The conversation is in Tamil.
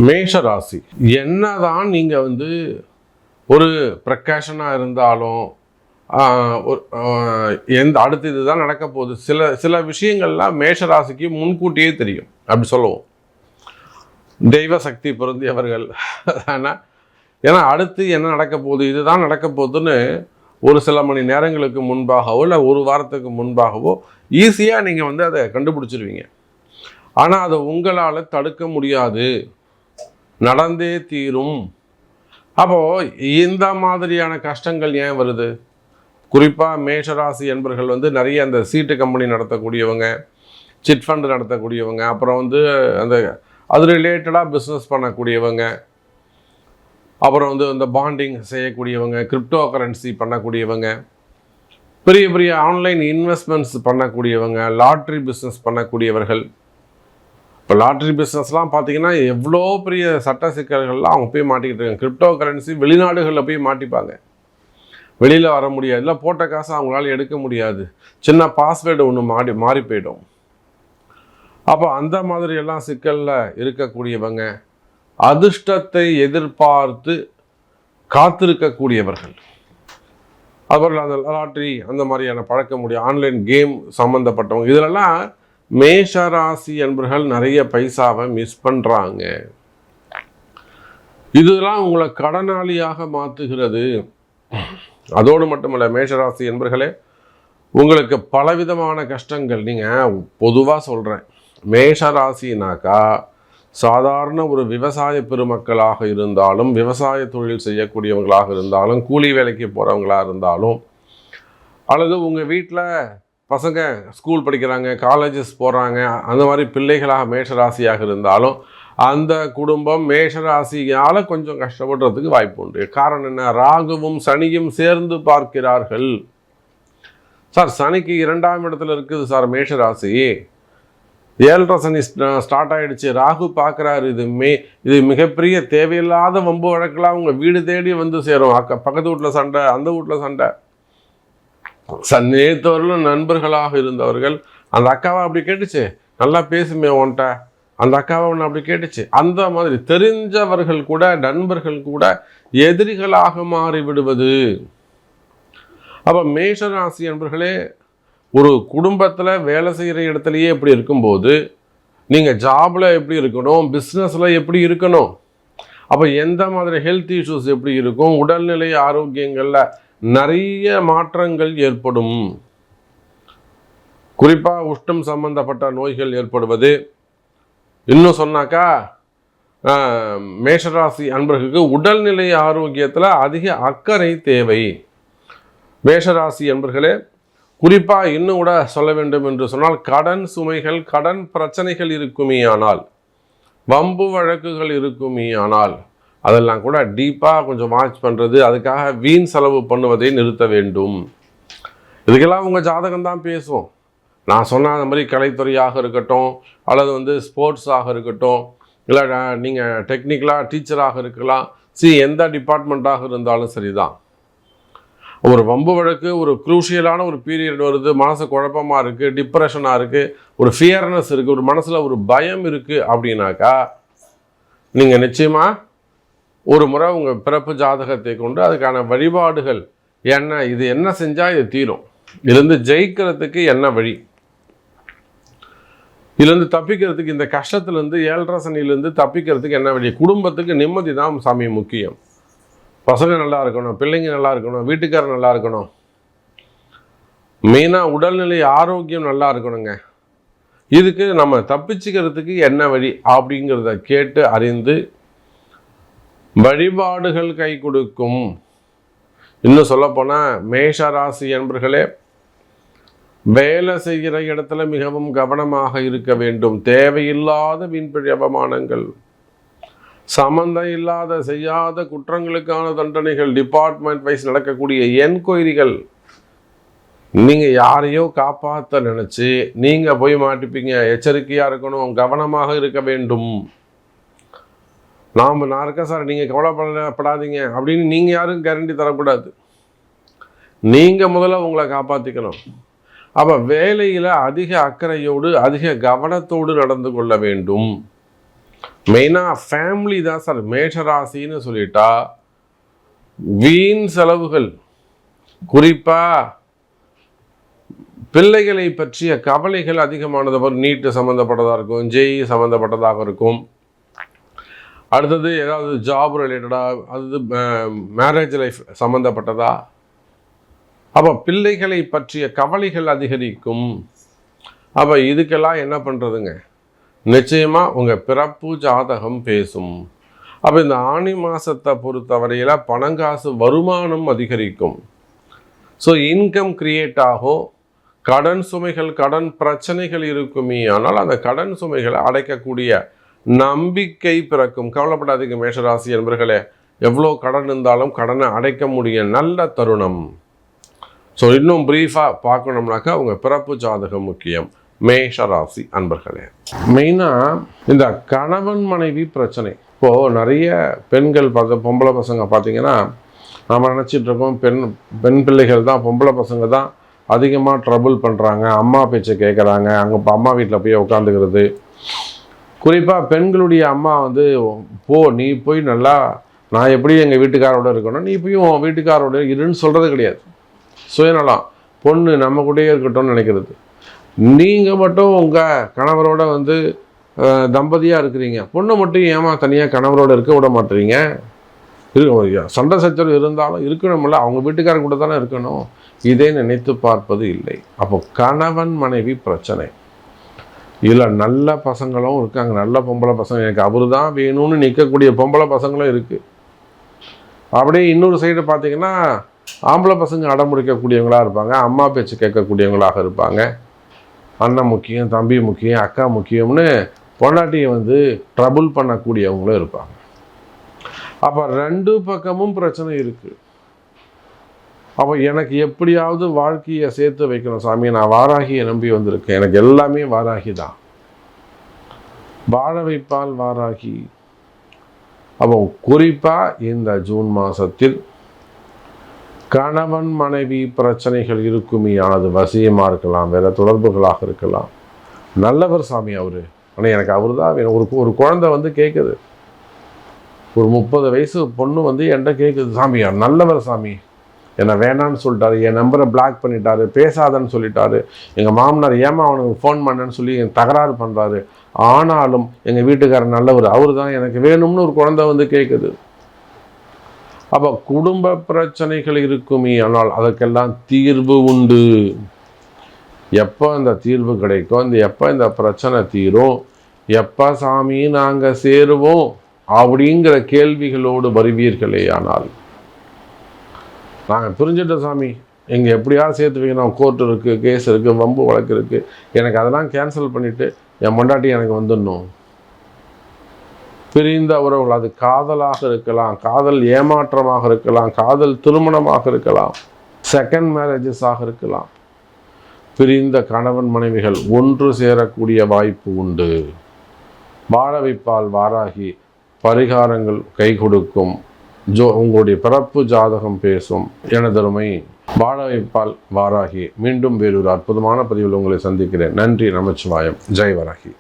மேஷ ராசி, என்னதான் நீங்கள் ஒரு ப்ரெக்காஷனாக இருந்தாலும் அடுத்து இதுதான் நடக்க போகுது, சில விஷயங்கள்லாம் மேஷ ராசிக்கு முன்கூட்டியே தெரியும் அப்படி சொல்லுவோம். தெய்வ சக்தி பொருந்தியவர்கள். ஆனால் ஏன்னா அடுத்து என்ன நடக்க போகுது, இதுதான் நடக்க போகுதுன்னு ஒரு சில மணி நேரங்களுக்கு முன்பாகவோ இல்லை ஒரு வாரத்துக்கு முன்பாகவோ ஈஸியாக நீங்கள் அதை கண்டுபிடிச்சிருவீங்க. ஆனால் அதை உங்களால் தடுக்க முடியாது, நடந்தே தீரும். அப்போது இந்த மாதிரியான கஷ்டங்கள் ஏன் வருது? குறிப்பாக மேஷராசி என்பர்கள் நிறைய அந்த சீட்டு கம்பெனி நடத்தக்கூடியவங்க, சிட் ஃபண்டு நடத்தக்கூடியவங்க, அப்புறம் அந்த அது ரிலேட்டடாக பிஸ்னஸ் பண்ணக்கூடியவங்க, அப்புறம் இந்த பாண்டிங் செய்யக்கூடியவங்க, கிரிப்டோ கரன்சி பண்ணக்கூடியவங்க, பெரிய பெரிய ஆன்லைன் இன்வெஸ்ட்மெண்ட்ஸ் பண்ணக்கூடியவங்க, லாட்ரி பிஸ்னஸ் பண்ணக்கூடியவர்கள். இப்போ லாட்ரி பிஸ்னஸ்லாம் பார்த்தீங்கன்னா எவ்வளோ பெரிய சட்ட சிக்கல்கள்லாம் அவங்க போய் மாட்டிக்கிட்டு இருக்காங்க. கிரிப்டோ கரன்சி வெளிநாடுகளில் போய் மாட்டிப்பாங்க, வெளியில் வர முடியாது, இல்லை போட்ட காசு அவங்களால எடுக்க முடியாது, சின்ன பாஸ்வேர்டு ஒன்று மாறி போயிடும். அப்போ அந்த மாதிரியெல்லாம் சிக்கலில் இருக்கக்கூடியவங்க, அதிர்ஷ்டத்தை எதிர்பார்த்து காத்திருக்கக்கூடியவர்கள், அதுபோல் அந்த லாட்ரி அந்த மாதிரியான பழக்க முடியும் ஆன்லைன் கேம் சம்மந்தப்பட்டவங்க, இதிலெல்லாம் மேஷராசி என்பர்கள் நிறைய பைசாவை மிஸ் பண்ணுறாங்க. இதெல்லாம் உங்களை கடனாளியாக மாற்றுகிறது. அதோடு மட்டுமல்ல, மேஷராசி என்பர்களே, உங்களுக்கு பலவிதமான கஷ்டங்கள். நீங்கள் பொதுவாக சொல்கிறேன், மேஷராசினாக்கா சாதாரண ஒரு விவசாய பெருமக்களாக இருந்தாலும், விவசாய தொழில் செய்யக்கூடியவங்களாக இருந்தாலும், கூலி வேலைக்கு போகிறவங்களாக இருந்தாலும், அல்லது உங்கள் வீட்டில் பசங்க ஸ்கூல் படிக்கிறாங்க, காலேஜஸ் போகிறாங்க, அந்த மாதிரி பிள்ளைகளாக மேஷராசியாக இருந்தாலும் அந்த குடும்பம் மேஷராசியால் கொஞ்சம் கஷ்டப்படுறதுக்கு வாய்ப்பு உண்டு. காரணம் என்ன? ராகுவும் சனியும் சேர்ந்து பார்க்கிறார்கள். சார், சனிக்கு 2ஆம் இடத்துல இருக்குது சார் மேஷராசி, 7.5 சனி ஸ்டார்ட் ஆகிடுச்சு, ராகு பார்க்குறாரு. இது மிகப்பெரிய தேவையில்லாத வம்பு வழக்கெல்லாம் உங்கள் வீடு தேடி சேரும். பக்கத்து வீட்டில் சண்டை, அந்த வீட்டில் சண்டை. நேத்தவர்களும் நண்பர்களாக இருந்தவர்கள், அந்த அக்காவை அப்படி கேட்டுச்சு, நல்லா பேசுமே உன்ட்ட, அந்த அக்காவை ஒன்று அப்படி கேட்டுச்சு, அந்த மாதிரி தெரிஞ்சவர்கள் கூட, நண்பர்கள் கூட எதிரிகளாக மாறிவிடுவது. அப்போ மேஷராசி என்பர்களே, ஒரு குடும்பத்தில் வேலை செய்கிற இடத்துலையே எப்படி இருக்கும்போது நீங்கள் ஜாபில் எப்படி இருக்கணும், பிஸ்னஸில் எப்படி இருக்கணும், அப்போ எந்த மாதிரி ஹெல்த் இஷ்யூஸ் எப்படி இருக்கும், உடல்நிலை ஆரோக்கியங்களில் நிறைய மாற்றங்கள் ஏற்படும். குறிப்பாக உஷ்ணம் சம்பந்தப்பட்ட நோய்கள் ஏற்படுவது. இன்னும் சொன்னாக்கா மேஷராசி அன்பர்களுக்கு உடல்நிலை ஆரோக்கியத்தில் அதிக அக்கறை தேவை. மேஷராசி அன்பர்களே, குறிப்பாக இன்னும் கூட சொல்ல வேண்டும் என்று சொன்னால், கடன் சுமைகள், கடன் பிரச்சனைகள் இருக்குமே ஆனால், வம்பு வழக்குகள் இருக்குமே ஆனால், அதெல்லாம் கூட டீப்பாக கொஞ்சம் வாட்ச் பண்ணுறது, அதுக்காக வீண் செலவு பண்ணுவதை நிறுத்த வேண்டும். இதுக்கெல்லாம் உங்கள் ஜாதகம்தான் பேசும். நான் சொன்ன அந்த மாதிரி கலைத்துறையாக இருக்கட்டும், அல்லது ஸ்போர்ட்ஸாக இருக்கட்டும், இல்லை நீங்கள் டெக்னிக்கலாக டீச்சராக இருக்கலாம், எந்த டிபார்ட்மெண்ட்டாக இருந்தாலும் சரிதான். ஒரு வம்பு வழக்கு, ஒரு குரூஷியலான ஒரு பீரியட் வருது, மனசு குழப்பமாக இருக்குது, டிப்ரெஷனாக இருக்குது, ஒரு ஃபியர்னஸ் இருக்குது, ஒரு மனசில் ஒரு பயம் இருக்குது அப்படின்னாக்கா, நீங்கள் நிச்சயமாக ஒரு முறை உங்கள் பிறப்பு ஜாதகத்தை கொண்டு அதுக்கான வழிபாடுகள் என்ன, இது என்ன செஞ்சால் இது தீரும், இதுலேருந்து ஜெயிக்கிறதுக்கு என்ன வழி, இதுலேருந்து தப்பிக்கிறதுக்கு, இந்த கஷ்டத்துலேருந்து 7.5 சனிலேருந்து தப்பிக்கிறதுக்கு என்ன வழி, குடும்பத்துக்கு நிம்மதி தான் சாமி முக்கியம். பசங்க நல்லா இருக்கணும், பிள்ளைங்க நல்லா இருக்கணும், வீட்டுக்காரர் நல்லா இருக்கணும், மெயினாக உடல்நிலை ஆரோக்கியம் நல்லா இருக்கணுங்க. இதுக்கு நம்ம தப்பிச்சுக்கிறதுக்கு என்ன வழி அப்படிங்கிறத கேட்டு அறிந்து வழிபாடுகள் கை கொடுக்கும். இன்னும் சொல்லப்போனால் மேஷராசி என்பர்களே, வேலை செய்கிற இடத்துல மிகவும் கவனமாக இருக்க வேண்டும். தேவையில்லாத வீண்பிழை அவமானங்கள், சம்பந்தம் இல்லாத செய்யாத குற்றங்களுக்கான தண்டனைகள், டிபார்ட்மெண்ட் வைஸ் நடக்கக்கூடிய என்கொயரிகள், நீங்கள் யாரையோ காப்பாற்ற நினச்சி நீங்கள் போய் மாட்டிப்பீங்க. எச்சரிக்கையாக இருக்கணும், கவனமாக இருக்க வேண்டும். நான் இருக்கேன் சார், நீங்கள் கவலைப்படாதீங்க அப்படின்னு நீங்கள் யாரும் கேரண்டி தரக்கூடாது. நீங்கள் முதல்ல உங்களை காப்பாற்றிக்கணும். அப்போ வேலையில் அதிக அக்கறையோடு, அதிக கவனத்தோடு நடந்து கொள்ள வேண்டும். மெயினாக ஃபேமிலி தான் சார். மேஷராசின்னு சொல்லிட்டா வீண் செலவுகள், குறிப்பாக பிள்ளைகளை பற்றிய கவலைகள் அதிகமானது. நீட்டு சம்மந்தப்பட்டதாக இருக்கும், ஜெய் சம்மந்தப்பட்டதாக இருக்கும், அடுத்தது ஏதாவது ஜாப் ரிலேட்டடாக, அது மேரேஜ் லைஃப் சம்மந்தப்பட்டதா. அப்போ பிள்ளைகளை பற்றிய கவலைகள் அதிகரிக்கும். அப்போ இதுக்கெல்லாம் என்ன பண்ணுறதுங்க, நிச்சயமாக உங்கள் பிறப்பு ஜாதகம் பேசும். அப்போ இந்த ஆனி மாதத்தை பொறுத்தவரையில் பணங்காசு வருமானம் அதிகரிக்கும். ஸோ இன்கம் கிரியேட் ஆகும். கடன் சுமைகள், கடன் பிரச்சனைகள் இருக்குமே, ஆனால் அந்த கடன் சுமைகளை அடைக்கக்கூடிய நம்பிக்கை பிறக்கும். கவலைப்படாதீங்க மேஷராசி என்பர்களே, எவ்வளோ கடன் இருந்தாலும் கடனை அடைக்க முடிய நல்ல தருணம். ஸோ இன்னும் ப்ரீஃபாக பார்க்கணும்னாக்கா உங்கள் பிறப்பு ஜாதகம் முக்கியம் மேஷராசி அன்பர்களே. மெயினாக இந்த கணவன் மனைவி பிரச்சனை. இப்போது நிறைய பெண்கள் பொம்பளை பசங்க பார்த்தீங்கன்னா, நாம் நினச்சிட்டு இருக்கோம் பெண் பிள்ளைகள் தான், பொம்பளை பசங்க தான் அதிகமாக ட்ரபுள் பண்ணுறாங்க, அம்மா பேச்சை கேட்குறாங்க, அங்கே அம்மா வீட்டில் போய் உட்காந்துக்கிறது. குறிப்பாக பெண்களுடைய அம்மா நீ போய் நல்லா, நான் எப்படி எங்கள் வீட்டுக்காரோட இருக்கணும், நீ போய் உன் வீட்டுக்காரோட இருன்னு சொல்கிறது கிடையாது. சுயநலம், பொண்ணு நம்ம கூடயே இருக்கட்டும்னு நினைக்கிறது. நீங்கள் மட்டும் உங்கள் கணவரோட தம்பதியாக இருக்கிறீங்க, பொண்ணை மட்டும் ஏமா தனியாக கணவரோட இருக்க விட மாட்டீங்க? சண்டை சச்சரவு இருந்தாலும் இருக்கணும்ல, அவங்க வீட்டுக்காரங்க கூட தானே இருக்கணும். இதே நினைத்து பார்ப்பது இல்லை. அப்போ கணவன் மனைவி பிரச்சனை. இதில் நல்ல பசங்களும் இருக்காங்க, நல்ல பொம்பளை பசங்க, எனக்கு அவரு தான் வேணும்னு நிற்கக்கூடிய பொம்பளை பசங்களும் இருக்குது. அப்படியே இன்னொரு சைடு பார்த்தீங்கன்னா ஆம்பளை பசங்க அடமுடிக்கக்கூடியவங்களாக இருப்பாங்க, அம்மா பேச்சு கேட்கக்கூடியவங்களாக இருப்பாங்க. அண்ணன் முக்கியம், தம்பி முக்கியம், அக்கா முக்கியம்னு பொண்டாட்டியை ட்ரபுள் பண்ணக்கூடியவங்களும் இருப்பாங்க. அப்போ ரெண்டு பக்கமும் பிரச்சனை இருக்குது. அப்போ எனக்கு எப்படியாவது வாழ்க்கையை சேர்த்து வைக்கணும் சாமி, நான் வாராகியை நம்பி வந்திருக்கேன், எனக்கு எல்லாமே வாராகி தான், வாழ வைப்பால் வாராகி. அப்போ குறிப்பாக இந்த ஜூன் மாதத்தில் கணவன் மனைவி பிரச்சனைகள் இருக்குமே, ஆனது வசியமாக இருக்கலாம், வேறு தொடர்புகளாக இருக்கலாம். நல்லவர் சாமி அவர், ஆனால் எனக்கு அவர் தான் வேணும். ஒரு குழந்தை கேட்குது, ஒரு 30 வயசு பொண்ணு என்கிட்ட கேட்குது, சாமி நல்லவர் சாமி, என்னை வேணான்னு சொல்லிட்டாரு, என் நம்பரை பிளாக் பண்ணிட்டாரு, பேசாதன்னு சொல்லிட்டாரு, எங்கள் மாமனார் ஏமா அவனுக்கு ஃபோன் பண்ணேன்னு சொல்லி என் தகராறு பண்ணுறாரு, ஆனாலும் எங்கள் வீட்டுக்காரர் நல்லவர், அவர் தான் எனக்கு வேணும்னு ஒரு குழந்தை கேட்குது. அப்போ குடும்ப பிரச்சனைகள் இருக்குமே, ஆனால் அதற்கெல்லாம் தீர்வு உண்டு. எப்போ அந்த தீர்வு கிடைக்கும், எப்போ இந்த பிரச்சனை தீரும், எப்போ சாமி நாங்கள் சேருவோம் அப்படிங்கிற கேள்விகளோடு வருவீர்களே, ஆனால் நாங்கள் பிரிஞ்சிட்ட சாமி, எங்கே எப்படியாவது சேர்த்து வைக்கணும், கோர்ட்டு இருக்குது, கேஸ் இருக்குது, வம்பு வழக்கு இருக்குது, எனக்கு அதெல்லாம் கேன்சல் பண்ணிவிட்டு என் பொண்டாட்டி எனக்கு வந்துடணும். பிரிந்த உறவுகள், அது காதலாக இருக்கலாம், காதல் ஏமாற்றமாக இருக்கலாம், காதல் திருமணமாக இருக்கலாம், செகண்ட் மேரேஜஸாக இருக்கலாம். பிரிந்த கணவன் மனைவிகள் ஒன்று சேரக்கூடிய வாய்ப்பு உண்டு. வாழ வைப்பால் வாராகி, பரிகாரங்கள் கை கொடுக்கும். உங்களுடைய பிறப்பு ஜாதகம் பேசும். எனதருமை வாழ வைப்பால் வாராகி. மீண்டும் வேறொரு அற்புதமான பதிவில் உங்களை சந்திக்கிறேன். நன்றி, நமச்சிவாயம். ஜெய் வராகி.